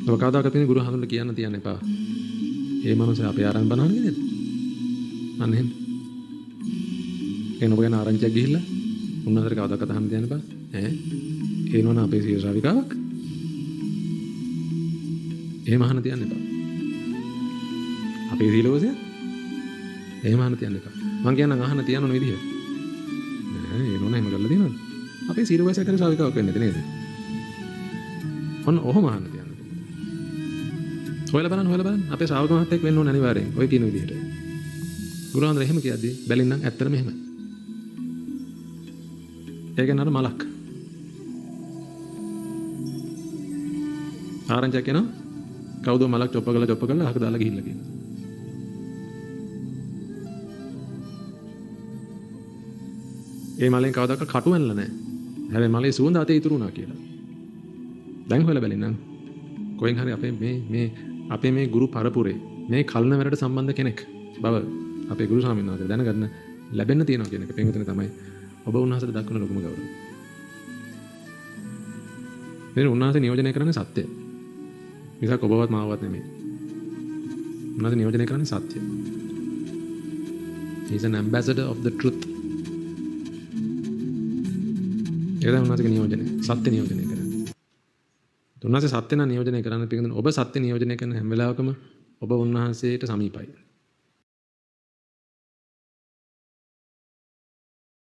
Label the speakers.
Speaker 1: ඔබ කවදාකවත් මේ ගුරු හඳුන්ලා කියන්න තියන්න එපා. ඒ මනුස්සයා අපේ ආරම්භ බනවන්නේ නේද? අන්න එහෙම. එන ඔබ ගැන ආරංචියක් ගිහිල්ලා උන්වහන්සේට කවදාකවත් අහන්න තියන්න එපා. ඒ නෝන අපේ සීල ශ්‍රාවිකාවක්. එහෙම අහන්න තියන්න එපා. අපේ සීලවසය එහෙම අහන්න තියන්න එපා. මං කියන්නම් අහන්න තියන්න ඕන විදිහ. නෑ ඒ නෝන එහෙම කරලා තියෙනවද? අපේ සීලවසය කරේ ශ්‍රාවිකාවක් වෙන්නේ නේද? ඔන්න ඔහොම අහන්න තියන්න. හොයලා බලන්න අපේ ශ්‍රාවක මහත්තයෙක් වෙන්න ඕන අනිවාර්යෙන්. ඔය කියන විදිහට. ගුරුහාඳුර එහෙම කියද්දී බැලින්නම් ඇත්තටම එහෙම. ඒක නේද මලක්. ආරංචියක් එනවා. කවුද මලක් චොප්ප කරලා අහක දාලා ගිහිල්ලා කියනවා. ඒ මලෙන් කවදාක කටු වෙන්නලා නැහැ. හැබැයි මලේ සුවඳ අතේ ඉතුරු වුණා කියලා. දැන් හොයලා බැලින්නම්. කොහෙන් හරි අපේ මේ ගුරු පරපුරේ මේ කල්න වලට සම්බන්ධ කෙනෙක් බව අපේ ගුරු ස්වාමීන් වහන්සේ දැනගන්න ලැබෙන්න තියෙනවා කියන එක පින්විතනේ තමයි ඔබ උන්වහන්සේට දක්වන ලොකුම ගෞරවය. මේ උන්වහන්සේ නියෝජනය කරන්නේ සත්‍යය. මිසක් ඔබවත් මාවවත් නෙමෙයි. උන්වහන්සේ නියෝජනය කරන්නේ සත්‍යය. He is an ambassador of the truth. ඒක තමයි උන්වහන්සේගේ නියෝජනය. සත්‍ය නියෝජනය කරන්නේ. උන්වහන්සේ සත්‍ය නියෝජනය කරන්න පිළිගන්න ඔබ සත්‍ය නියෝජනය කරන හැම වෙලාවකම ඔබ උන්වහන්සේට සමීපයි.